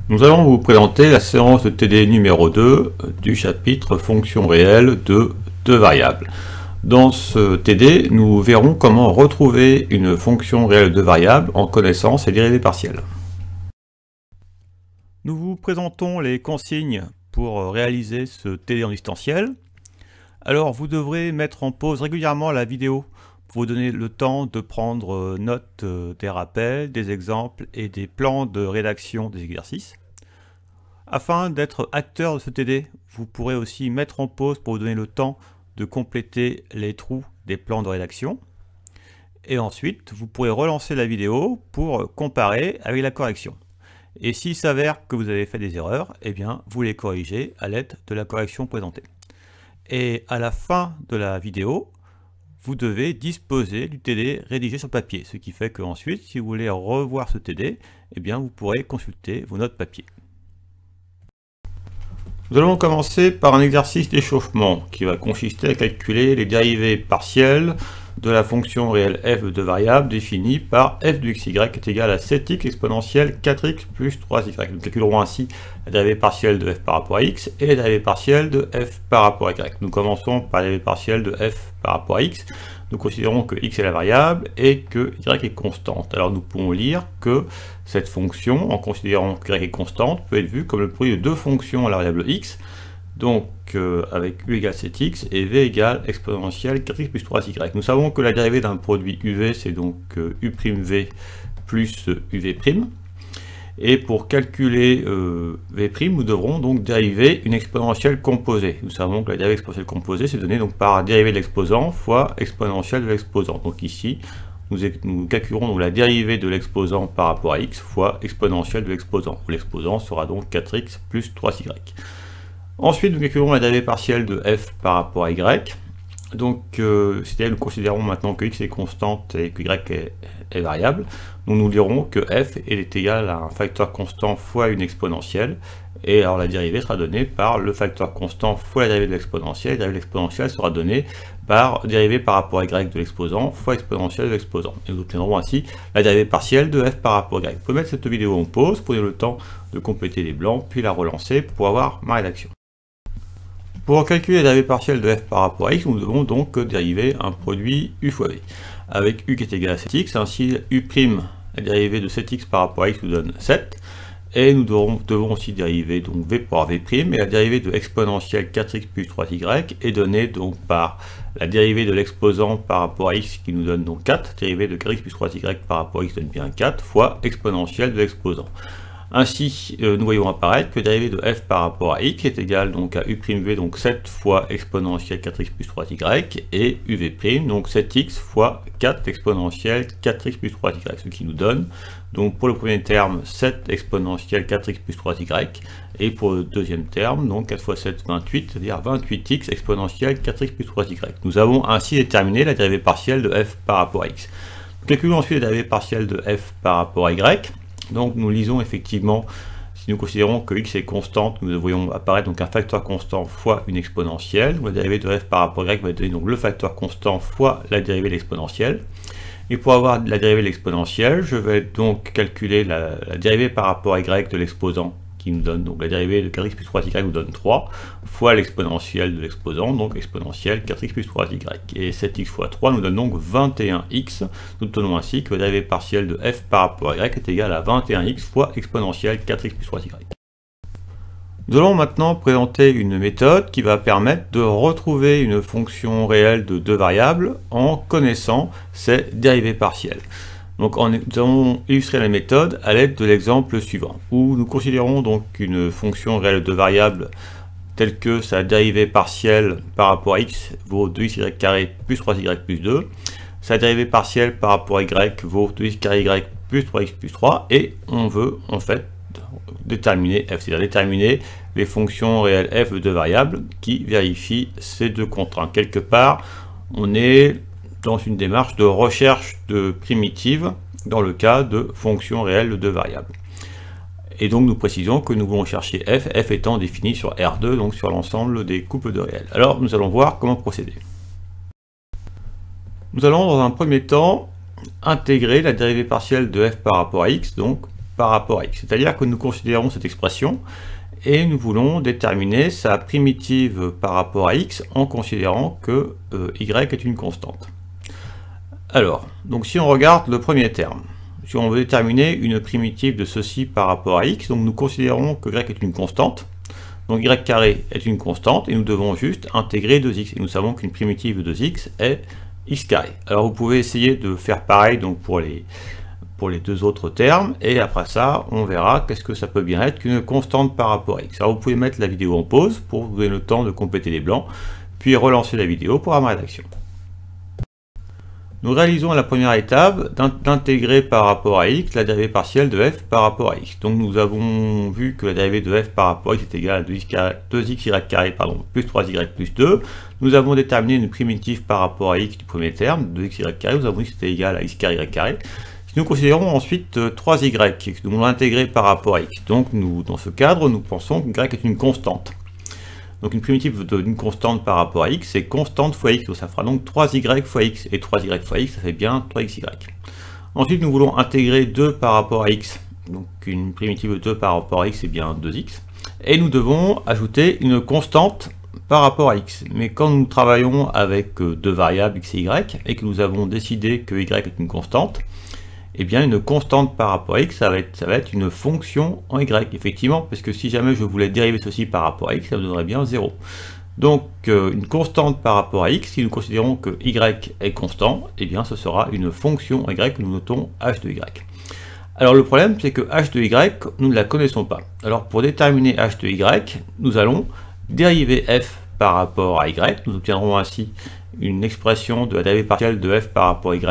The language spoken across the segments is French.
Nous allons vous présenter la séance de TD numéro 2 du chapitre fonction réelle de deux variables. Dans ce TD, nous verrons comment retrouver une fonction réelle de variables en connaissant ses dérivées partielles. Nous vous présentons les consignes pour réaliser ce TD en distanciel. Alors vous devrez mettre en pause régulièrement la vidéo pour vous donner le temps de prendre note des rappels, des exemples et des plans de rédaction des exercices. Afin d'être acteur de ce TD, vous pourrez aussi mettre en pause pour vous donner le temps de compléter les trous des plans de rédaction. Et ensuite, vous pourrez relancer la vidéo pour comparer avec la correction. Et s'il s'avère que vous avez fait des erreurs, eh bien, vous les corrigez à l'aide de la correction présentée. Et à la fin de la vidéo, vous devez disposer du TD rédigé sur papier, ce qui fait qu'ensuite, si vous voulez revoir ce TD, eh bien, vous pourrez consulter vos notes papier. Nous allons commencer par un exercice d'échauffement qui va consister à calculer les dérivées partielles de la fonction réelle f de deux variables définie par f de xy est égal à 7x exponentielle 4x plus 3y. Nous calculerons ainsi la dérivée partielle de f par rapport à x et la dérivée partielle de f par rapport à y. Nous commençons par la dérivée partielle de f par rapport à x. Nous considérons que x est la variable et que y est constante. Alors nous pouvons lire que cette fonction, en considérant que y est constante, peut être vue comme le produit de deux fonctions à la variable x, donc avec u égale 7x et v égale exponentielle 4x plus 3y. Nous savons que la dérivée d'un produit uv, c'est donc u'v plus uv'. Et pour calculer v', nous devrons donc dériver une exponentielle composée. Nous savons que la dérivée exponentielle composée, c'est donné donc par dérivée de l'exposant fois exponentielle de l'exposant. Donc ici, nous calculerons donc la dérivée de l'exposant par rapport à x fois exponentielle de l'exposant. L'exposant sera donc 4x plus 3y. Ensuite, nous calculerons la dérivée partielle de f par rapport à y. Donc, c'est-à-dire nous considérons maintenant que x est constante et que y est variable. Donc, nous dirons que f est égal à un facteur constant fois une exponentielle. Et alors, la dérivée sera donnée par le facteur constant fois la dérivée de l'exponentielle. La dérivée de l'exponentielle sera donnée par dérivée par rapport à y de l'exposant fois exponentielle de l'exposant. Et nous obtiendrons ainsi la dérivée partielle de f par rapport à y. Vous pouvez mettre cette vidéo en pause, prenez le temps de compléter les blancs, puis la relancer pour avoir ma rédaction. Pour calculer la dérivée partielle de f par rapport à x, nous devons donc dériver un produit u fois v, avec u qui est égal à 7x, ainsi u', la dérivée de 7x par rapport à x nous donne 7, et nous devons aussi dériver donc v par v', et la dérivée de exponentielle 4x plus 3y est donnée donc par la dérivée de l'exposant par rapport à x qui nous donne donc 4, dérivée de 4x plus 3y par rapport à x donne bien 4, fois exponentielle de l'exposant. Ainsi, nous voyons apparaître que la dérivée de f par rapport à x est égale donc à u'v, donc 7 fois exponentielle 4x plus 3y, et uv', donc 7x fois 4 exponentielle 4x plus 3y, ce qui nous donne, donc pour le premier terme, 7 exponentielle 4x plus 3y, et pour le deuxième terme, donc 4 fois 7, 28, c'est-à-dire 28x exponentielle 4x plus 3y. Nous avons ainsi déterminé la dérivée partielle de f par rapport à x. Nous calculons ensuite la dérivée partielle de f par rapport à y. Donc nous lisons effectivement, si nous considérons que x est constante, nous voyons apparaître donc un facteur constant fois une exponentielle. La dérivée de f par rapport à y va donner donc le facteur constant fois la dérivée de l'exponentielle. Et pour avoir la dérivée de l'exponentielle, je vais donc calculer la dérivée par rapport à y de l'exposant, qui nous donne donc la dérivée de 4x plus 3y nous donne 3, fois l'exponentielle de l'exposant, donc exponentielle 4x plus 3y. Et 7x fois 3 nous donne donc 21x. Nous obtenons ainsi que la dérivée partielle de f par rapport à y est égale à 21x fois exponentielle 4x plus 3y. Nous allons maintenant présenter une méthode qui va permettre de retrouver une fonction réelle de deux variables en connaissant ses dérivées partielles. Donc nous allons illustrer la méthode à l'aide de l'exemple suivant, où nous considérons donc une fonction réelle de variable telle que sa dérivée partielle par rapport à x vaut 2y carré plus 3y plus 2, sa dérivée partielle par rapport à y vaut 2x carré y plus 3x plus 3, et on veut en fait déterminer f, c'est-à-dire déterminer les fonctions réelles f de deux variables qui vérifient ces deux contraintes. Quelque part, on est dans une démarche de recherche de primitives dans le cas de fonctions réelles de deux variables. Et donc nous précisons que nous voulons chercher f étant défini sur R2, donc sur l'ensemble des couples de réels. Alors nous allons voir comment procéder. Nous allons dans un premier temps intégrer la dérivée partielle de f par rapport à x, donc par rapport à x. C'est-à-dire que nous considérons cette expression et nous voulons déterminer sa primitive par rapport à x en considérant que y est une constante. Alors, donc si on regarde le premier terme, si on veut déterminer une primitive de ceci par rapport à x, donc nous considérons que y est une constante, donc y carré est une constante, et nous devons juste intégrer 2x, et nous savons qu'une primitive de 2x est x carré. Alors vous pouvez essayer de faire pareil donc pour les deux autres termes, et après ça, on verra qu'est-ce que ça peut bien être qu'une constante par rapport à x. Alors vous pouvez mettre la vidéo en pause pour vous donner le temps de compléter les blancs, puis relancer la vidéo pour avoir ma rédaction. Nous réalisons la première étape d'intégrer par rapport à x la dérivée partielle de f par rapport à x. Donc nous avons vu que la dérivée de f par rapport à x est égale à 2xy carré plus 3y plus 2. Nous avons déterminé une primitive par rapport à x du premier terme, 2xy carré, nous avons dit que c'était égal à x carré y carré. Si nous considérons ensuite 3y, que nous voulons intégrer par rapport à x, donc dans ce cadre, nous pensons que y est une constante. Donc une primitive d'une constante par rapport à x, c'est constante fois x, donc ça fera donc 3y fois x, et 3y fois x, ça fait bien 3xy. Ensuite, nous voulons intégrer 2 par rapport à x, donc une primitive de 2 par rapport à x, c'est bien 2x, et nous devons ajouter une constante par rapport à x. Mais quand nous travaillons avec deux variables x et y, et que nous avons décidé que y est une constante, eh bien une constante par rapport à x, ça va être une fonction en y, effectivement, parce que si jamais je voulais dériver ceci par rapport à x, ça me donnerait bien 0. Donc une constante par rapport à x, si nous considérons que y est constant, eh bien ce sera une fonction en y que nous notons h de y. Alors le problème, c'est que h de y, nous ne la connaissons pas. Alors pour déterminer h de y, nous allons dériver f par rapport à y, nous obtiendrons ainsi une expression de la dérivée partielle de f par rapport à y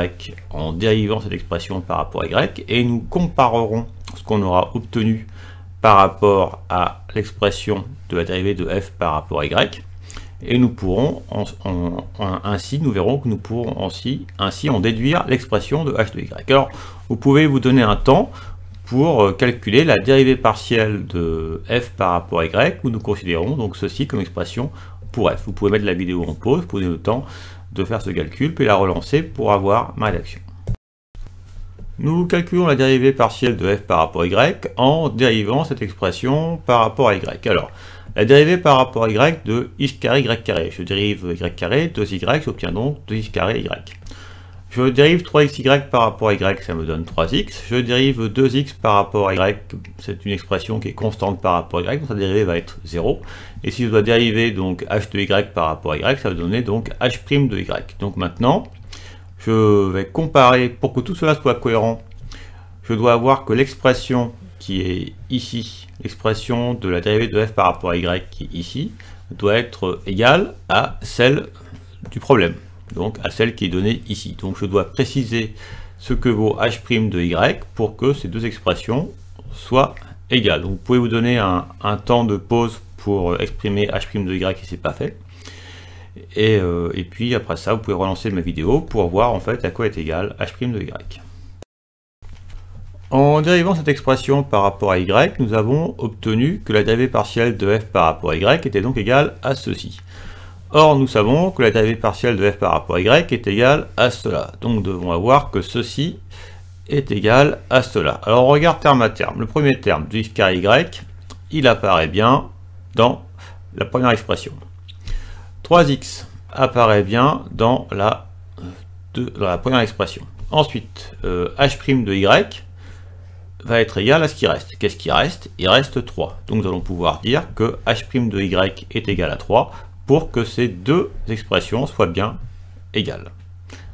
en dérivant cette expression par rapport à y, et nous comparerons ce qu'on aura obtenu par rapport à l'expression de la dérivée de f par rapport à y, et nous pourrons ainsi, nous verrons que nous pourrons ainsi en déduire l'expression de h de y. Alors vous pouvez vous donner un temps pour calculer la dérivée partielle de f par rapport à y, où nous considérons donc ceci comme expression pour f. Vous pouvez mettre la vidéo en pause, prenez le temps de faire ce calcul, puis la relancer pour avoir ma rédaction. Nous calculons la dérivée partielle de f par rapport à y en dérivant cette expression par rapport à y. Alors, la dérivée par rapport à y de x carré y carré. Je dérive y carré, 2y, j'obtiens donc 2x carré y. Je dérive 3xy par rapport à y, ça me donne 3x. Je dérive 2x par rapport à y, c'est une expression qui est constante par rapport à y, donc sa dérivée va être 0. Et si je dois dériver donc h de y par rapport à y, ça va donner donc h' de y. Donc maintenant, je vais comparer, pour que tout cela soit cohérent, je dois avoir que l'expression qui est ici, l'expression de la dérivée de f par rapport à y qui est ici, doit être égale à celle du problème. Donc à celle qui est donnée ici. Donc je dois préciser ce que vaut h' de y pour que ces deux expressions soient égales. Donc vous pouvez vous donner un temps de pause pour exprimer h' de y si ce n'est pas fait. Et puis après ça, vous pouvez relancer ma vidéo pour voir en fait à quoi est égal h' de y. En dérivant cette expression par rapport à y, nous avons obtenu que la dérivée partielle de f par rapport à y était donc égale à ceci. Or, nous savons que la dérivée partielle de f par rapport à y est égale à cela. Donc, nous devons avoir que ceci est égal à cela. Alors, on regarde terme à terme. Le premier terme, 2x carré y, il apparaît bien dans la première expression. 3x apparaît bien dans la première expression. Ensuite, h' de y va être égal à ce qui reste. Qu'est-ce qui reste? Il reste 3. Donc, nous allons pouvoir dire que h' de y est égal à 3. Pour que ces deux expressions soient bien égales.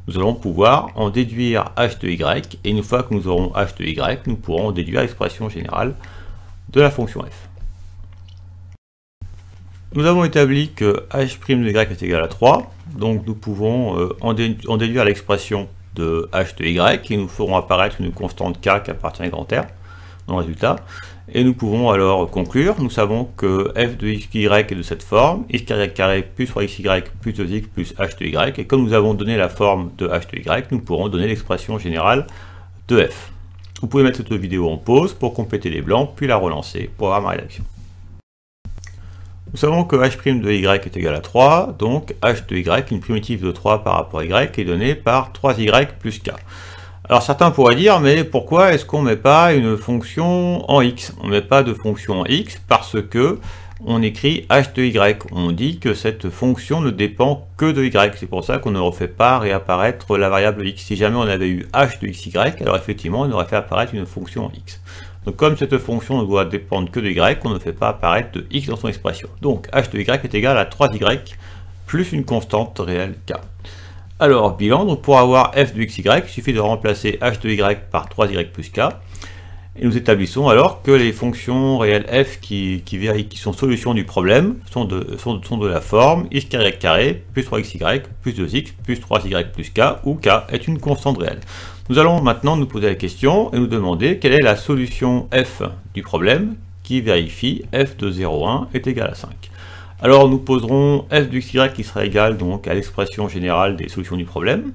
Nous allons pouvoir en déduire h de y, et une fois que nous aurons h de y, nous pourrons déduire l'expression générale de la fonction f. Nous avons établi que h' de y est égal à 3, donc nous pouvons en déduire l'expression de h de y, et nous ferons apparaître une constante k qui appartient à grand R dans le résultat. Et nous pouvons alors conclure, nous savons que f de xy est de cette forme, x carré plus 3xy plus 2x plus h de y, et comme nous avons donné la forme de h de y, nous pourrons donner l'expression générale de f. Vous pouvez mettre cette vidéo en pause pour compléter les blancs, puis la relancer pour avoir ma rédaction. Nous savons que h' de y est égal à 3, donc h de y, une primitive de 3 par rapport à y, est donnée par 3y plus k. Alors certains pourraient dire, mais pourquoi est-ce qu'on ne met pas une fonction en x? On ne met pas de fonction en x parce que on écrit h de y. On dit que cette fonction ne dépend que de y. C'est pour ça qu'on ne refait pas réapparaître la variable x. Si jamais on avait eu h de xy, alors effectivement on aurait fait apparaître une fonction en x. Donc comme cette fonction ne doit dépendre que de y, on ne fait pas apparaître de x dans son expression. Donc h de y est égal à 3y plus une constante réelle k. Alors bilan, donc pour avoir f de xy, il suffit de remplacer h de y par 3y plus k. Et nous établissons alors que les fonctions réelles f qui sont solutions du problème sont de la forme x carré plus 3xy plus 2x plus 3y plus k, où k est une constante réelle. Nous allons maintenant nous poser la question et nous demander quelle est la solution f du problème qui vérifie f de 0,1 est égal à 5. Alors nous poserons f de xy qui sera égal donc à l'expression générale des solutions du problème,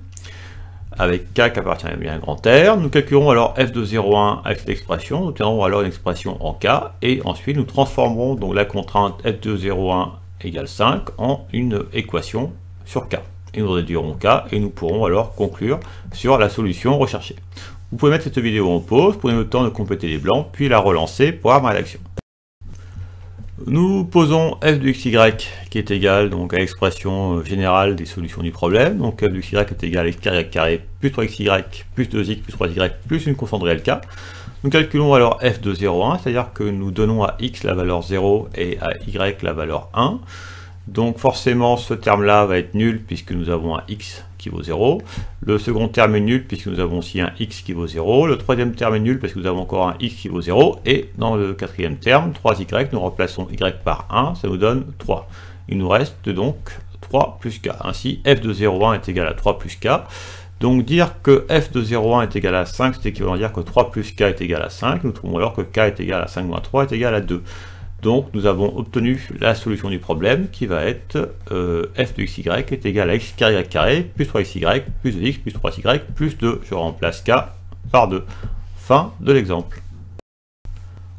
avec k qui appartient à bien grand R. Nous calculerons alors f de 0,1 avec cette expression, nous obtiendrons alors une expression en k, et ensuite nous transformerons donc la contrainte f de 0,1 égale 5 en une équation sur k. Et nous réduirons k, et nous pourrons alors conclure sur la solution recherchée. Vous pouvez mettre cette vidéo en pause, prenez le temps de compléter les blancs, puis la relancer pour avoir ma rédaction. Nous posons f de xy qui est égal donc à l'expression générale des solutions du problème. Donc f de xy est égal à x carré plus 3xy plus 2x plus 3y plus une constante réelle k. Nous calculons alors f de 0,1, c'est-à-dire que nous donnons à x la valeur 0 et à y la valeur 1. Donc forcément ce terme-là va être nul puisque nous avons un x qui vaut 0. Le second terme est nul puisque nous avons aussi un x qui vaut 0. Le troisième terme est nul parce que nous avons encore un x qui vaut 0. Et dans le quatrième terme, 3y, nous remplaçons y par 1, ça nous donne 3. Il nous reste donc 3 plus k. Ainsi, f de 0,1 est égal à 3 plus k. Donc dire que f de 0,1 est égal à 5, c'est équivalent à dire que 3 plus k est égal à 5. Nous trouvons alors que k est égal à 5 moins 3 est égal à 2. Donc nous avons obtenu la solution du problème qui va être f de xy est égal à x carré plus 3xy plus 2x plus 3y plus 2. Je remplace k par 2. Fin de l'exemple.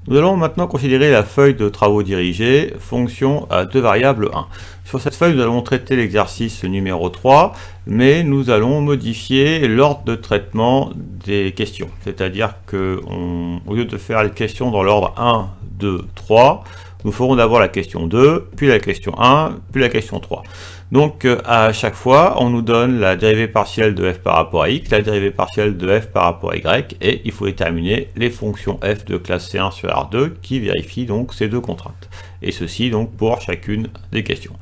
Nous allons maintenant considérer la feuille de travaux dirigés, fonction à deux variables 1. Sur cette feuille, nous allons traiter l'exercice numéro 3, mais nous allons modifier l'ordre de traitement des questions. C'est-à-dire que, au lieu de faire les questions dans l'ordre 1, 2, 3, nous ferons d'abord la question 2, puis la question 1, puis la question 3. Donc à chaque fois, on nous donne la dérivée partielle de f par rapport à x, la dérivée partielle de f par rapport à y, et il faut déterminer les fonctions f de classe C1 sur R2 qui vérifient donc ces deux contraintes. Et ceci donc pour chacune des questions.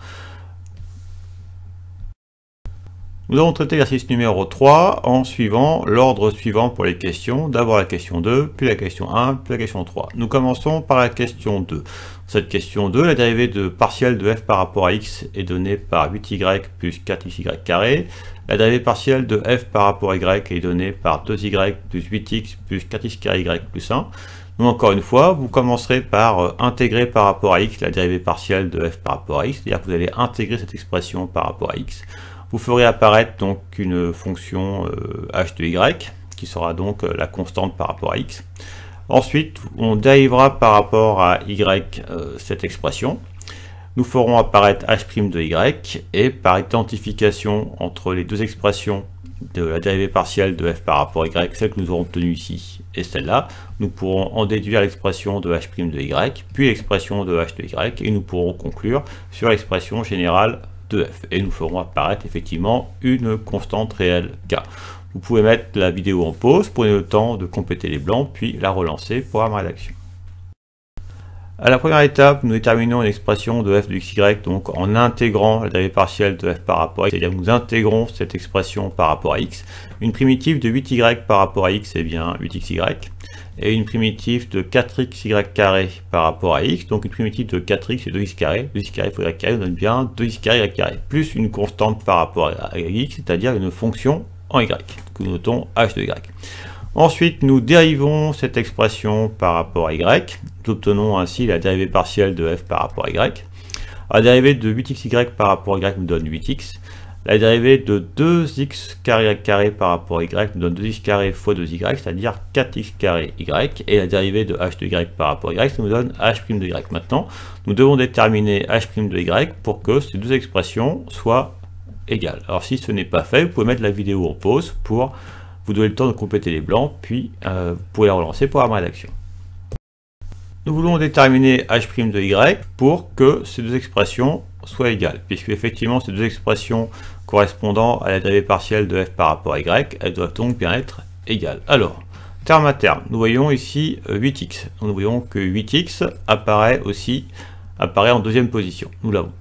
Nous allons traiter l'exercice numéro 3 en suivant l'ordre suivant pour les questions. D'abord la question 2, puis la question 1, puis la question 3. Nous commençons par la question 2. Cette question 2, la dérivée de partielle de f par rapport à x est donnée par 8y plus 4xy carré. La dérivée partielle de f par rapport à y est donnée par 2y plus 8x plus 4x carré y plus 1. Donc encore une fois, vous commencerez par intégrer par rapport à x la dérivée partielle de f par rapport à x, c'est-à-dire que vous allez intégrer cette expression par rapport à x. Vous ferez apparaître donc une fonction h de y, qui sera donc la constante par rapport à x. Ensuite, on dérivera par rapport à y cette expression. Nous ferons apparaître h' de y, et par identification entre les deux expressions de la dérivée partielle de f par rapport à y, celle que nous aurons obtenue ici et celle-là, nous pourrons en déduire l'expression de h' de y, puis l'expression de h de y, et nous pourrons conclure sur l'expression générale de f. Et nous ferons apparaître effectivement une constante réelle k. Vous pouvez mettre la vidéo en pause, prenez le temps de compléter les blancs, puis la relancer pour avoir ma rédaction. À la première étape, nous déterminons une expression de f de xy donc en intégrant la dérivée partielle de f par rapport à x, c'est-à-dire que nous intégrons cette expression par rapport à x. Une primitive de 8y par rapport à x est bien 8xy, et une primitive de 4xy carré par rapport à x, donc une primitive de 4x c'est 2x carré, 2x carré fois y carré nous donne bien 2x carré y carré, plus une constante par rapport à x, c'est-à-dire une fonction en y, que nous notons h de y. Ensuite, nous dérivons cette expression par rapport à y. Nous obtenons ainsi la dérivée partielle de f par rapport à y. La dérivée de 8xy par rapport à y nous donne 8x. La dérivée de 2x carré par rapport à y nous donne 2x carré fois 2y, c'est-à-dire 4x carré y. Et la dérivée de h de y par rapport à y nous donne h' de y. Maintenant, nous devons déterminer h' de y pour que ces deux expressions soient égales. Alors si ce n'est pas fait, vous pouvez mettre la vidéo en pause pour vous donnez le temps de compléter les blancs, puis vous pouvez la relancer pour avoir ma rédaction. Nous voulons déterminer h' de y pour que ces deux expressions soient égales, puisque effectivement ces deux expressions correspondant à la dérivée partielle de f par rapport à y, elles doivent donc bien être égales. Alors, terme à terme, nous voyons ici 8x. Donc nous voyons que 8x apparaît en deuxième position. Nous l'avons.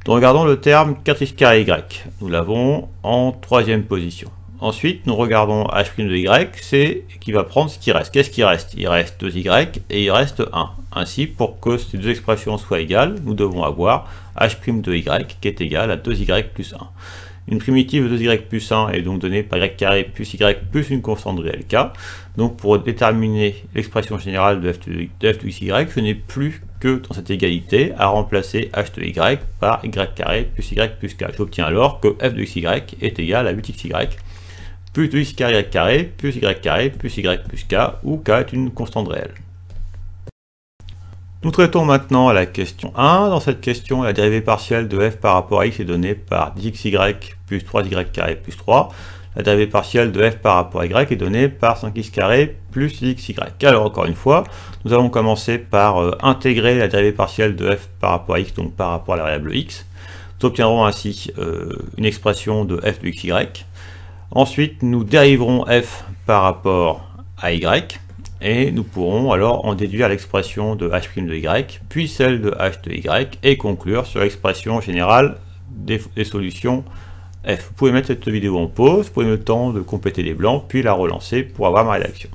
Donc regardons le terme 4x carré y. Nous l'avons en troisième position. Ensuite, nous regardons h' de y, c'est qui va prendre ce qui reste. Qu'est-ce qui reste? Il reste 2y et il reste 1. Ainsi, pour que ces deux expressions soient égales, nous devons avoir h' de y qui est égal à 2y plus 1. Une primitive de 2y plus 1 est donc donnée par y carré plus y plus une constante réelle k. Donc pour déterminer l'expression générale de f de xy, je n'ai plus que dans cette égalité à remplacer h de y par y carré plus y plus k. J'obtiens alors que f de xy est égal à 8xy plus 2x carré y carré plus y carré plus y plus k, où k est une constante réelle. Nous traitons maintenant la question 1. Dans cette question, la dérivée partielle de f par rapport à x est donnée par 10xy plus 3y carré plus 3. La dérivée partielle de f par rapport à y est donnée par 5x carré plus 10xy. Alors encore une fois, nous allons commencer par intégrer la dérivée partielle de f par rapport à x, donc par rapport à la variable x. Nous obtiendrons ainsi une expression de f de xy. Ensuite, nous dériverons f par rapport à y, et nous pourrons alors en déduire l'expression de h' de y, puis celle de h de y, et conclure sur l'expression générale des solutions f. Vous pouvez mettre cette vidéo en pause, vous prenez le temps de compléter les blancs, puis la relancer pour avoir ma rédaction.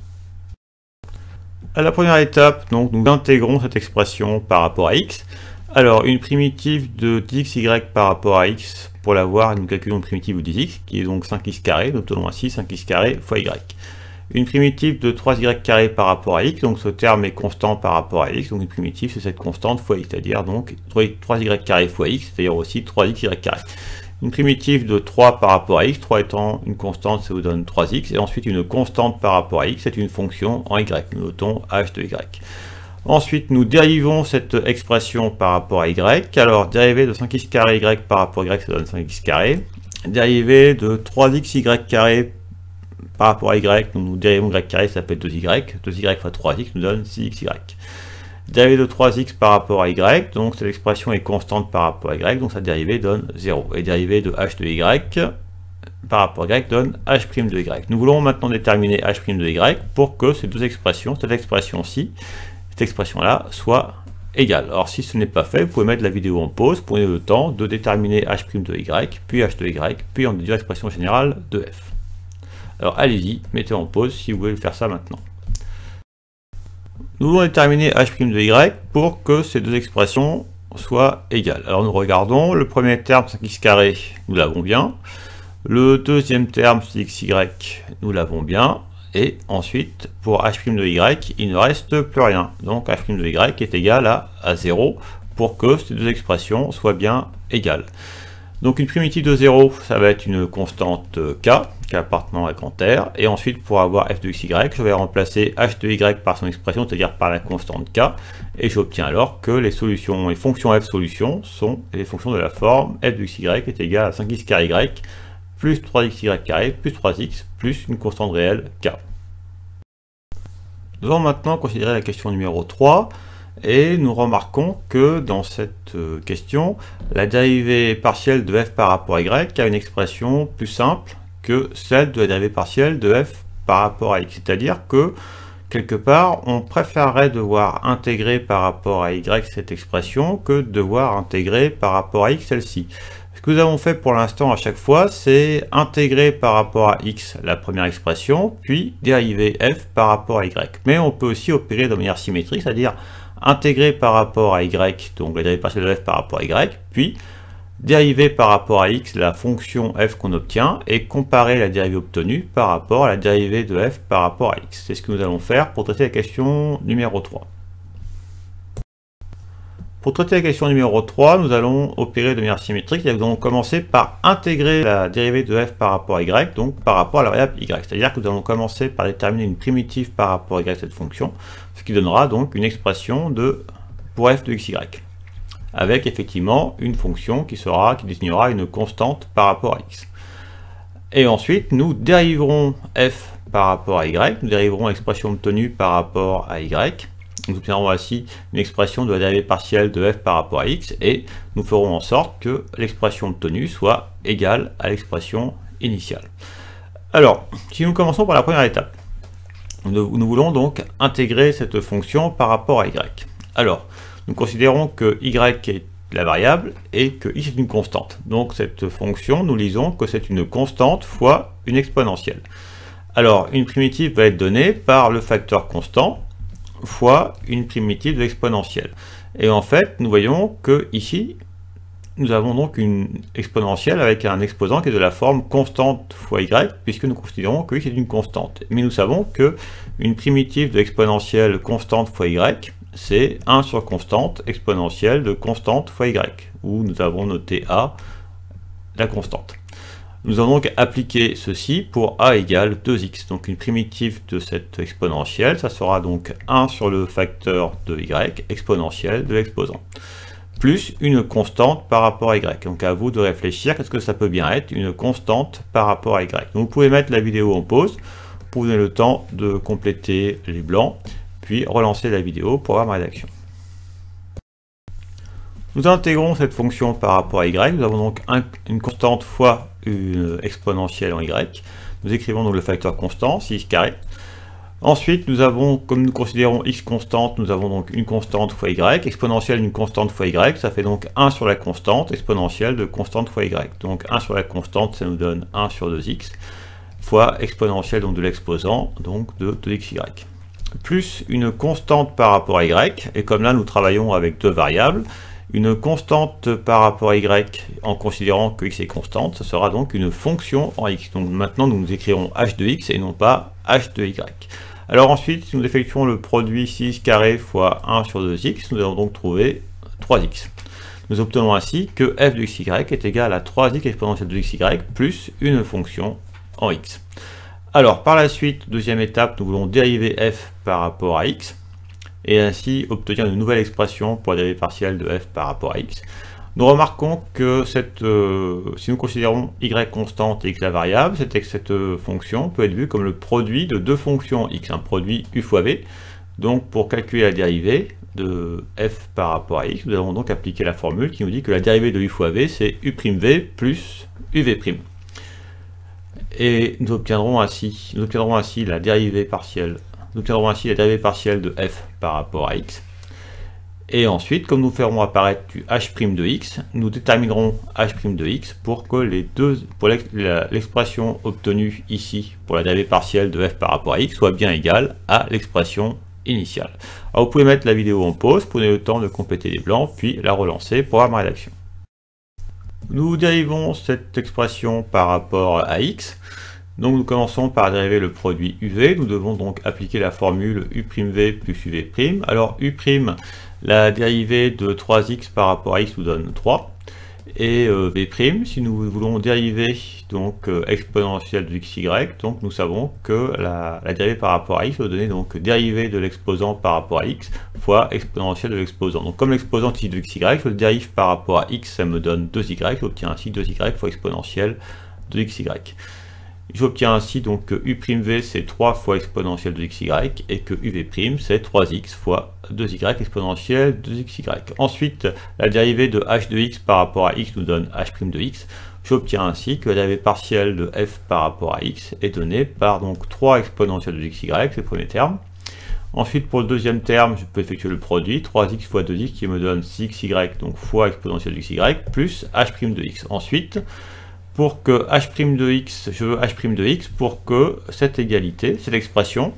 À la première étape, donc, nous intégrons cette expression par rapport à x. Alors, une primitive de 10xy par rapport à x, pour l'avoir, nous calculons une primitive de 10x, qui est donc 5x carré, nous obtenons ainsi 5x carré fois y. Une primitive de 3y carré par rapport à x, donc ce terme est constant par rapport à x, donc une primitive c'est cette constante fois x, c'est-à-dire donc 3y carré fois x, c'est-à-dire aussi 3xy carré. Une primitive de 3 par rapport à x, 3 étant une constante, ça vous donne 3x, et ensuite une constante par rapport à x, c'est une fonction en y, nous notons h de y. Ensuite, nous dérivons cette expression par rapport à y. Alors, dérivée de 5x carré y par rapport à y, ça donne 5x carré. Dérivée de 3xy carré par rapport à y, nous dérivons y carré, ça fait 2y. 2y fois 3x nous donne 6xy. Dérivée de 3x par rapport à y, donc cette expression est constante par rapport à y, donc sa dérivée donne 0. Et dérivée de h de y par rapport à y donne h' de y. Nous voulons maintenant déterminer h' de y pour que ces deux expressions, cette expression-ci, cette expression-là soit égale. Alors si ce n'est pas fait, vous pouvez mettre la vidéo en pause, prenez le temps de déterminer h' de y, puis h de y, puis en déduire l'expression générale de f. Alors allez-y, mettez en pause si vous voulez faire ça maintenant. Nous voulons déterminer h' de y pour que ces deux expressions soient égales. Alors nous regardons, le premier terme 5x carré, nous l'avons bien. Le deuxième terme 6xy, nous l'avons bien. Et ensuite, pour h' de y, il ne reste plus rien. Donc h' de y est égal à 0 pour que ces deux expressions soient bien égales. Donc une primitive de 0, ça va être une constante k, qui appartenant à grand R. Et ensuite, pour avoir f de xy, je vais remplacer h de y par son expression, c'est-à-dire par la constante k. Et j'obtiens alors que les fonctions f solutions sont les fonctions de la forme f de xy est égal à 5x carré y plus 3xy carré plus 3x plus une constante réelle k. Nous allons maintenant considérer la question numéro 3 et nous remarquons que dans cette question, la dérivée partielle de f par rapport à y a une expression plus simple que celle de la dérivée partielle de f par rapport à x. C'est-à-dire que quelque part, on préférerait devoir intégrer par rapport à y cette expression que devoir intégrer par rapport à x celle-ci. Ce que nous avons fait pour l'instant à chaque fois, c'est intégrer par rapport à x la première expression, puis dériver f par rapport à y. Mais on peut aussi opérer de manière symétrique, c'est-à-dire intégrer par rapport à y, donc la dérivée partielle de f par rapport à y, puis dériver par rapport à x la fonction f qu'on obtient, et comparer la dérivée obtenue par rapport à la dérivée de f par rapport à x. C'est ce que nous allons faire pour traiter la question numéro 3. Pour traiter la question numéro 3, nous allons opérer de manière symétrique, nous allons commencer par intégrer la dérivée de f par rapport à y, donc par rapport à la variable y. C'est-à-dire que nous allons commencer par déterminer une primitive par rapport à y cette fonction, ce qui donnera donc une expression pour f de xy, avec effectivement une fonction qui désignera une constante par rapport à x. Et ensuite, nous dériverons f par rapport à y, nous dériverons l'expression obtenue par rapport à y, nous obtiendrons ainsi une expression de la dérivée partielle de f par rapport à x, et nous ferons en sorte que l'expression obtenue soit égale à l'expression initiale. Alors, si nous commençons par la première étape, nous voulons donc intégrer cette fonction par rapport à y. Alors, nous considérons que y est la variable et que x est une constante. Donc cette fonction, nous lisons que c'est une constante fois une exponentielle. Alors, une primitive va être donnée par le facteur constant fois une primitive de l'exponentielle. Et en fait, nous voyons que ici, nous avons donc une exponentielle avec un exposant qui est de la forme constante fois y, puisque nous considérons que x est une constante. Mais nous savons que une primitive de exponentielle constante fois y, c'est 1 sur constante exponentielle de constante fois y, où nous avons noté a, la constante. Nous allons donc appliquer ceci pour a égale 2x. Donc une primitive de cette exponentielle, ça sera donc 1 sur le facteur de y, exponentielle de l'exposant, plus une constante par rapport à y. Donc à vous de réfléchir, qu'est-ce que ça peut bien être une constante par rapport à y. Donc vous pouvez mettre la vidéo en pause pour vous donner le temps de compléter les blancs, puis relancer la vidéo pour voir ma rédaction. Nous intégrons cette fonction par rapport à y, nous avons donc une constante fois une exponentielle en y. Nous écrivons donc le facteur constant, 6 carré. Ensuite, nous avons, comme nous considérons x constante, nous avons donc une constante fois y, exponentielle d'une constante fois y, ça fait donc 1 sur la constante, exponentielle de constante fois y. Donc 1 sur la constante, ça nous donne 1 sur 2x, fois exponentielle donc de l'exposant, donc de 2xy. Plus une constante par rapport à y, et comme là nous travaillons avec deux variables, une constante par rapport à y en considérant que x est constante, ce sera donc une fonction en x. Donc maintenant nous écrirons h de x et non pas h de y. Alors ensuite, si nous effectuons le produit 6 carré fois 1 sur 2x, nous allons donc trouver 3x. Nous obtenons ainsi que f de xy est égal à 3x exponentielle de xy plus une fonction en x. Alors par la suite, deuxième étape, nous voulons dériver f par rapport à x, et ainsi obtenir une nouvelle expression pour la dérivée partielle de f par rapport à x. Nous remarquons que si nous considérons y constante et x la variable, cette fonction peut être vue comme le produit de deux fonctions x, un produit u fois v. Donc pour calculer la dérivée de f par rapport à x, nous allons donc appliquer la formule qui nous dit que la dérivée de u fois v, c'est u'v plus uv'. Et nous obtiendrons ainsi la dérivée partielle. Nous obtiendrons ainsi la dérivée partielle de f par rapport à x. Et ensuite, comme nous ferons apparaître du h' de x, nous déterminerons h' de x pour que l'expression obtenue ici pour la dérivée partielle de f par rapport à x soit bien égale à l'expression initiale. Alors vous pouvez mettre la vidéo en pause, prenez le temps de compléter les blancs, puis la relancer pour voir ma rédaction. Nous dérivons cette expression par rapport à x. Donc nous commençons par dériver le produit uv, nous devons donc appliquer la formule u'v plus uv'. Alors u', la dérivée de 3x par rapport à x nous donne 3, et v', si nous voulons dériver donc exponentielle de xy, donc nous savons que la dérivée par rapport à x va donner donc dérivée de l'exposant par rapport à x fois exponentielle de l'exposant. Donc comme l'exposant ici de xy, je le dérive par rapport à x, ça me donne 2y, j'obtiens ainsi 2y fois exponentielle de xy. J'obtiens ainsi donc que u'v c'est 3 fois exponentielle de xy et que uv' c'est 3x fois 2y exponentielle de xy. Ensuite, la dérivée de h de x par rapport à x nous donne h' de x. J'obtiens ainsi que la dérivée partielle de f par rapport à x est donnée par donc 3 exponentielle de xy, c'est le premier terme. Ensuite, pour le deuxième terme, je peux effectuer le produit 3x fois 2x qui me donne 6xy, donc fois exponentielle de xy, plus h' de x. Ensuite, pour que h' de x, je veux h' de x pour que cette égalité, cette expression,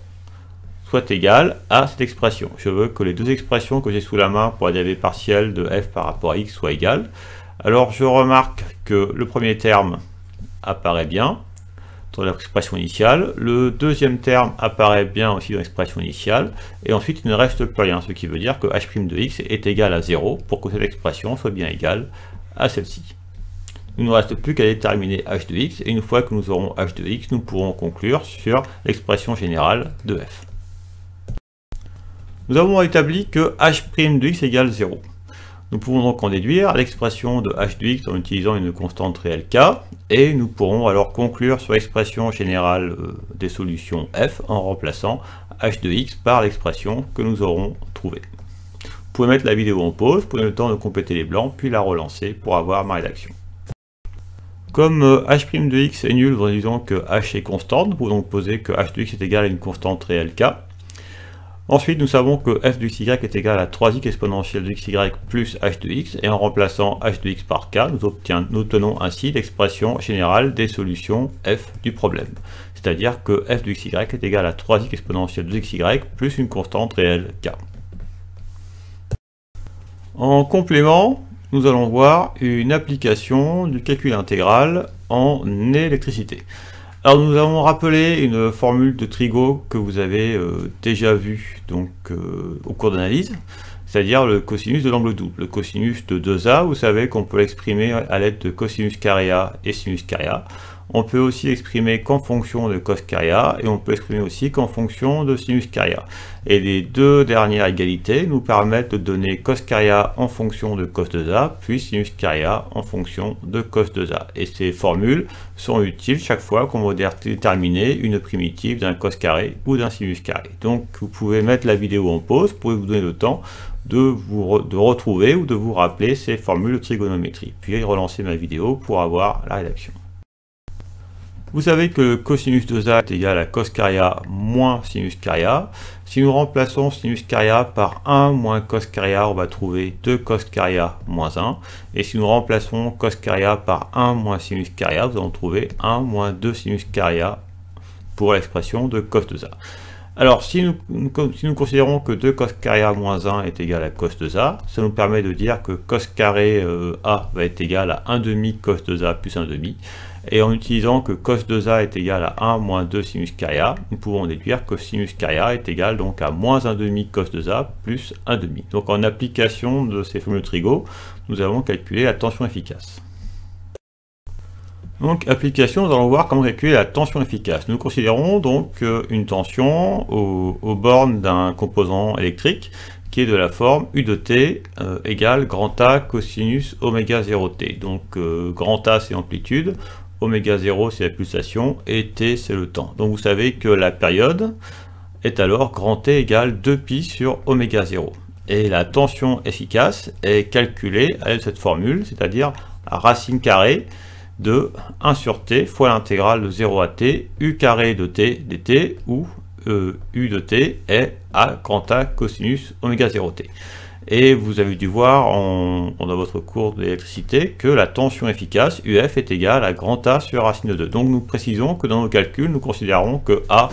soit égale à cette expression. Je veux que les deux expressions que j'ai sous la main pour la dérivée partielle de f par rapport à x soient égales. Alors je remarque que le premier terme apparaît bien dans l'expression initiale, le deuxième terme apparaît bien aussi dans l'expression initiale, et ensuite il ne reste plus rien, ce qui veut dire que h' de x est égal à 0 pour que cette expression soit bien égale à celle-ci. Il ne nous reste plus qu'à déterminer h de x, et une fois que nous aurons h de x, nous pourrons conclure sur l'expression générale de f. Nous avons établi que h' de x égale 0. Nous pouvons donc en déduire l'expression de h de x en utilisant une constante réelle k, et nous pourrons alors conclure sur l'expression générale des solutions f en remplaçant h de x par l'expression que nous aurons trouvée. Vous pouvez mettre la vidéo en pause, prenez le temps de compléter les blancs, puis la relancer pour avoir ma rédaction. Comme h' de x est nul en disant que h est constante, nous pouvons donc poser que h de x est égal à une constante réelle k. Ensuite, nous savons que f de xy est égal à 3x exponentielle de xy plus h de x, et en remplaçant h de x par k, nous obtenons ainsi l'expression générale des solutions f du problème. C'est-à-dire que f de xy est égal à 3x exponentielle de xy plus une constante réelle k. En complément, nous allons voir une application du calcul intégral en électricité. Alors nous avons rappelé une formule de trigo que vous avez déjà vue au cours d'analyse, c'est-à-dire le cosinus de l'angle double. Le cosinus de 2a, vous savez qu'on peut l'exprimer à l'aide de cosinus carré a et sinus carré a. On peut aussi l'exprimer qu'en fonction de cos carré a, et on peut l'exprimer aussi qu'en fonction de sinus carré a. Et les deux dernières égalités nous permettent de donner cos carré a en fonction de cos 2a, puis sinus carré a en fonction de cos 2a. Et ces formules sont utiles chaque fois qu'on va déterminer une primitive d'un cos carré ou d'un sinus carré. Donc vous pouvez mettre la vidéo en pause, vous pouvez vous donner le temps de retrouver ou de vous rappeler ces formules de trigonométrie. Puis relancer ma vidéo pour avoir la rédaction. Vous savez que le cosinus 2a est égal à cos carré a moins sinus carré a. Si nous remplaçons sinus carré a par 1 moins cos carré a, on va trouver 2 cos carré a moins 1. Et si nous remplaçons cos carré a par 1 moins sinus carré a, nous allons trouver 1 moins 2 sinus carré a pour l'expression de cos 2a. Alors, si nous considérons que 2 cos carré a moins 1 est égal à cos 2a, ça nous permet de dire que cos carré a va être égal à 1 demi cos 2a plus 1 demi. Et en utilisant que cos 2a est égal à 1 moins 2 sinus carré a, nous pouvons déduire que sinus carré a est égal donc à moins 1 demi cos 2a plus 1 demi. Donc en application de ces formules de trigo, nous allons calculer la tension efficace. Donc application, nous allons voir comment calculer la tension efficace. Nous considérons donc une tension aux bornes d'un composant électrique qui est de la forme U de t égale grand A cosinus oméga 0t. Donc grand A c'est l'amplitude, oméga 0 c'est la pulsation et t c'est le temps. Donc vous savez que la période est alors grand T égale 2pi sur oméga 0. Et la tension efficace est calculée à l'aide de cette formule, c'est-à-dire à racine carrée de 1 sur t fois l'intégrale de 0 à t, u carré de t dt, où u de t est à grand A cosinus oméga 0t. Et vous avez dû voir dans votre cours d'électricité que la tension efficace, UF, est égale à grand A sur racine de 2. Donc nous précisons que dans nos calculs, nous considérons que A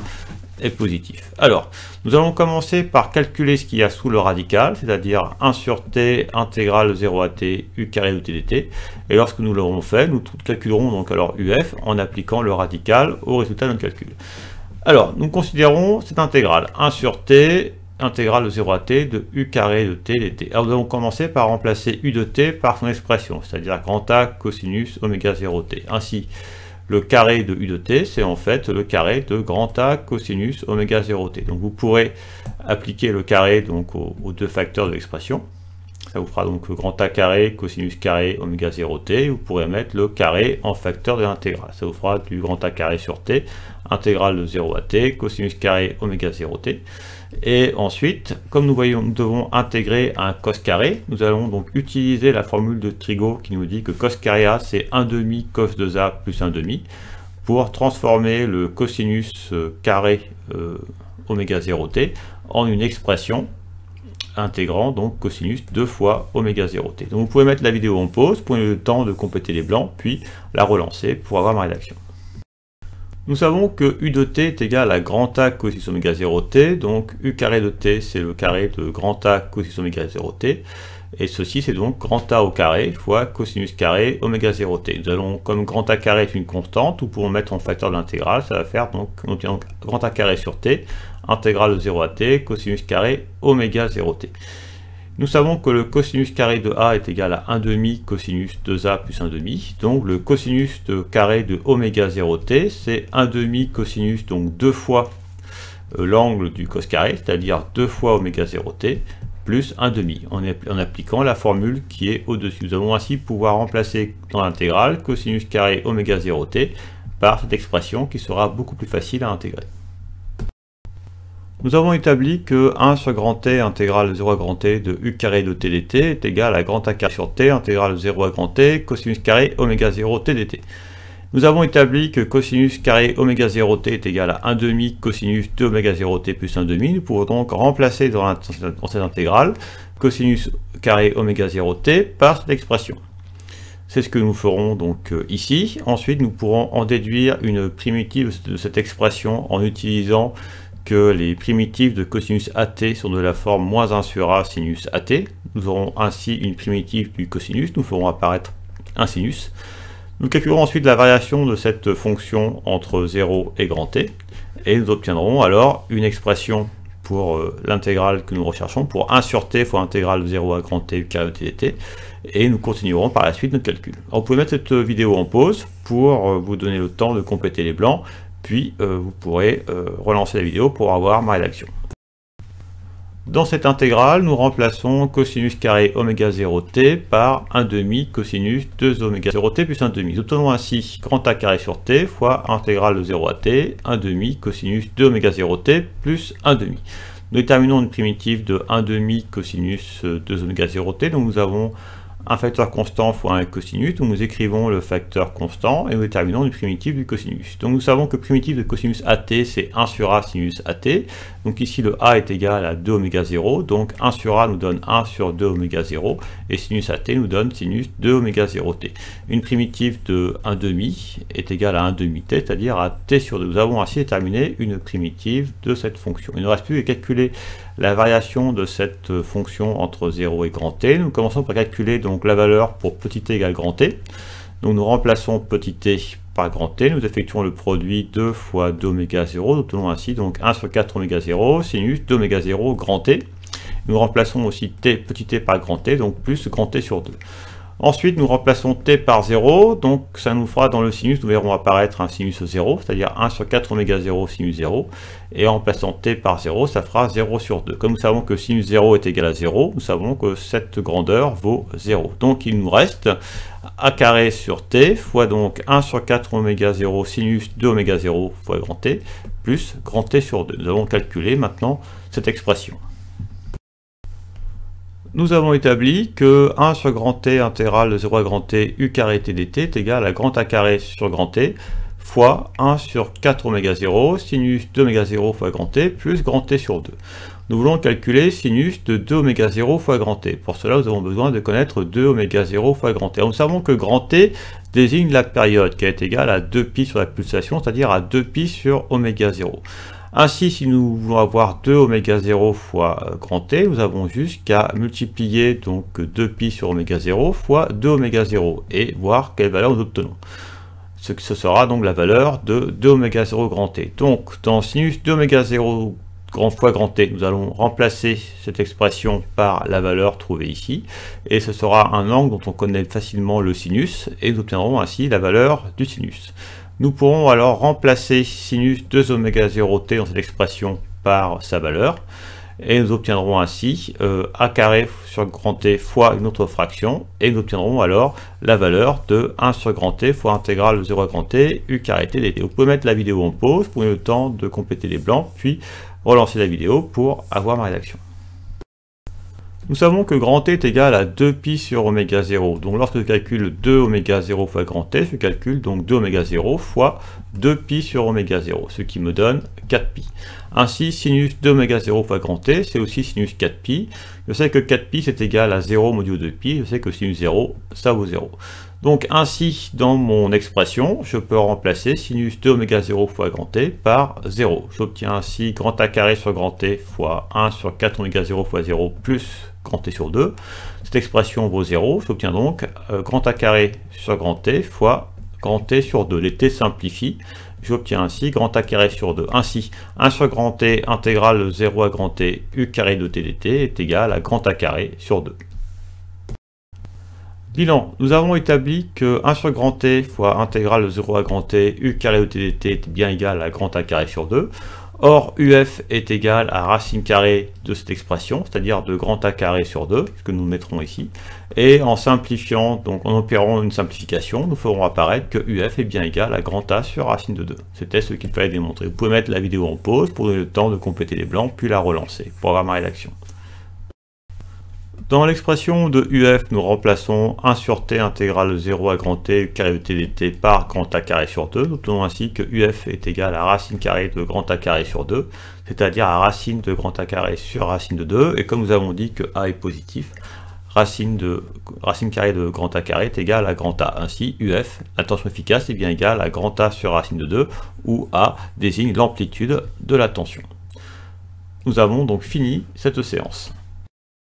est positif. Alors, nous allons commencer par calculer ce qu'il y a sous le radical, c'est-à-dire 1 sur t intégrale de 0 à t, u carré de t dt. Et lorsque nous l'aurons fait, nous calculerons donc alors UF en appliquant le radical au résultat de notre calcul. Alors, nous considérons cette intégrale, 1 sur t, intégrale de 0 à t, de u carré de t dt. Alors, nous allons commencer par remplacer u de t par son expression, c'est-à-dire grand A cosinus oméga 0t. Ainsi, le carré de u de t, c'est en fait le carré de grand A cosinus oméga 0t. Donc, vous pourrez appliquer le carré donc, aux deux facteurs de l'expression. Ça vous fera donc grand A carré cosinus carré oméga 0t. Vous pourrez mettre le carré en facteur de l'intégrale. Ça vous fera du grand A carré sur t, intégrale de 0 à t, cosinus carré oméga 0t. Et ensuite, comme nous voyons, nous devons intégrer un cos carré. Nous allons donc utiliser la formule de Trigo qui nous dit que cos carré a c'est 1 demi cos 2a plus 1 demi pour transformer le cosinus carré oméga 0t en une expression intégrant donc cosinus 2 fois oméga 0t. Donc vous pouvez mettre la vidéo en pause, prenez le temps de compléter les blancs, puis la relancer pour avoir ma rédaction. Nous savons que u de t est égal à grand A cosinus oméga 0t, donc u carré de t c'est le carré de grand A cosinus oméga 0t, et ceci c'est donc grand A au carré fois cosinus carré oméga 0t. Nous allons, comme grand A carré est une constante, nous pouvons mettre en facteur de l'intégrale, ça va faire donc, on obtient donc grand A carré sur t, intégrale de 0 à t, cosinus carré oméga 0t. Nous savons que le cosinus carré de A est égal à 1 demi cosinus 2A plus 1 demi. Donc le cosinus de carré de oméga 0t, c'est 1 demi cosinus, donc 2 fois l'angle du cos carré, c'est-à-dire 2 fois oméga 0t, plus 1 demi, en appliquant la formule qui est au-dessus. Nous allons ainsi pouvoir remplacer dans l'intégrale cosinus carré oméga 0t par cette expression qui sera beaucoup plus facile à intégrer. Nous avons établi que 1 sur grand T intégrale de 0 à grand T de u carré de t dt est égal à grand A carré sur T intégrale de 0 à grand T cosinus carré oméga 0 t dt. Nous avons établi que cosinus carré oméga 0t est égal à 1 demi cosinus de oméga 0t plus 1 demi. Nous pouvons donc remplacer dans cette intégrale cosinus carré oméga 0t par cette expression. C'est ce que nous ferons donc ici. Ensuite, nous pourrons en déduire une primitive de cette expression en utilisant que les primitives de cosinus AT sont de la forme moins 1 sur A sinus AT. Nous aurons ainsi une primitive du cosinus, nous ferons apparaître un sinus. Nous calculerons ensuite la variation de cette fonction entre 0 et grand T, et nous obtiendrons alors une expression pour l'intégrale que nous recherchons, pour 1 sur T fois intégrale de 0 à grand T carré de T dt, et nous continuerons par la suite notre calcul. Alors, vous pouvez mettre cette vidéo en pause pour vous donner le temps de compléter les blancs, puis vous pourrez relancer la vidéo pour avoir ma rédaction. Dans cette intégrale, nous remplaçons cosinus carré oméga 0t par 1 demi cosinus 2 oméga 0t plus 1 demi. Nous obtenons ainsi grand A carré sur t fois intégrale de 0 à t, 1 demi cosinus 2 oméga 0t plus 1 demi. Nous déterminons une primitive de 1 demi cosinus 2 oméga 0t, donc nous avons un facteur constant fois un cosinus, donc nous écrivons le facteur constant et nous déterminons une primitive du cosinus. Donc nous savons que primitive de cosinus AT c'est 1 sur A sinus AT, donc ici le A est égal à 2 oméga 0, donc 1 sur A nous donne 1 sur 2 oméga 0, et sinus AT nous donne sinus 2 oméga 0t. Une primitive de 1 demi est égale à 1 demi t, c'est-à-dire à t sur 2. Nous avons ainsi déterminé une primitive de cette fonction. Il ne reste plus qu'à calculer la variation de cette fonction entre 0 et grand T. Nous commençons par calculer donc la valeur pour petit t égale grand T. Donc nous remplaçons petit t par grand T, nous effectuons le produit 2 fois 2 oméga 0, nous obtenons ainsi donc 1 sur 4 oméga 0, sinus 2 oméga 0 grand T. Nous remplaçons aussi t, petit t par grand T, donc plus grand T sur 2. Ensuite, nous remplaçons t par 0, donc ça nous fera dans le sinus, nous verrons apparaître un sinus 0, c'est-à-dire 1 sur 4 oméga 0 sinus 0, et en remplaçant t par 0, ça fera 0 sur 2. Comme nous savons que sinus 0 est égal à 0, nous savons que cette grandeur vaut 0. Donc il nous reste a carré sur t fois donc 1 sur 4 oméga 0 sinus 2 oméga 0 fois grand T, plus grand T sur 2. Nous avons calculé maintenant cette expression. Nous avons établi que 1 sur grand T intégrale de 0 à grand T u carré t dt est égal à grand A carré sur grand T fois 1 sur 4 oméga 0 sinus 2 oméga 0 fois grand T plus grand T sur 2. Nous voulons calculer sinus de 2 oméga 0 fois grand T. Pour cela, nous avons besoin de connaître 2 oméga 0 fois grand T. Alors, nous savons que grand T désigne la période qui est égale à 2π sur la pulsation, c'est-à-dire à 2π sur oméga 0. Ainsi, si nous voulons avoir 2 oméga 0 fois grand T, nous avons juste qu'à multiplier donc 2π sur oméga 0 fois 2 oméga 0 et voir quelle valeur nous obtenons. Ce sera donc la valeur de 2 oméga 0 grand T. Donc, dans sinus 2 oméga 0 fois grand T, nous allons remplacer cette expression par la valeur trouvée ici, et ce sera un angle dont on connaît facilement le sinus, et nous obtiendrons ainsi la valeur du sinus. Nous pourrons alors remplacer sinus 2 oméga 0t dans cette expression par sa valeur, et nous obtiendrons ainsi a carré sur grand T fois une autre fraction, et nous obtiendrons alors la valeur de 1 sur grand T fois intégrale de 0 à grand T u carré t dt. Vous pouvez mettre la vidéo en pause, prenez le temps de compléter les blancs, puis relancer la vidéo pour avoir ma rédaction. Nous savons que grand T est égal à 2π sur oméga 0. Donc lorsque je calcule 2 oméga 0 fois grand T, je calcule donc 2 oméga 0 fois 2π sur oméga 0, ce qui me donne 4π. Ainsi, sinus 2 oméga 0 fois grand T, c'est aussi sinus 4π. Je sais que 4π c'est égal à 0 modulo 2π, je sais que sinus 0, ça vaut 0. Donc ainsi, dans mon expression, je peux remplacer sinus 2 oméga 0 fois grand T par 0. J'obtiens ainsi grand A carré sur grand T fois 1 sur 4 oméga 0 fois 0 plus grand T sur 2. Cette expression vaut 0. J'obtiens donc grand A carré sur grand T fois grand T sur 2. Les T simplifient. J'obtiens ainsi grand A carré sur 2. Ainsi, 1 sur grand T intégrale de 0 à grand T u carré de T dt est égal à grand A carré sur 2. Bilan, nous avons établi que 1 sur grand T fois intégrale de 0 à grand T u carré de T dt est bien égal à grand A carré sur 2. Or, UF est égal à racine carrée de cette expression, c'est-à-dire de grand A carré sur 2, ce que nous mettrons ici. Et en simplifiant, donc en opérant une simplification, nous ferons apparaître que UF est bien égal à grand A sur racine de 2. C'était ce qu'il fallait démontrer. Vous pouvez mettre la vidéo en pause pour donner le temps de compléter les blancs, puis la relancer pour avoir ma rédaction. Dans l'expression de UF, nous remplaçons 1 sur t intégrale de 0 à grand T carré de t dt par grand A carré sur 2. Nous obtenons ainsi que UF est égal à racine carrée de grand A carré sur 2, c'est-à-dire à racine de grand A carré sur racine de 2. Et comme nous avons dit que A est positif, racine carrée de grand A carré est égal à grand A. Ainsi, UF, la tension efficace, est bien égale à grand A sur racine de 2, où A désigne l'amplitude de la tension. Nous avons donc fini cette séance.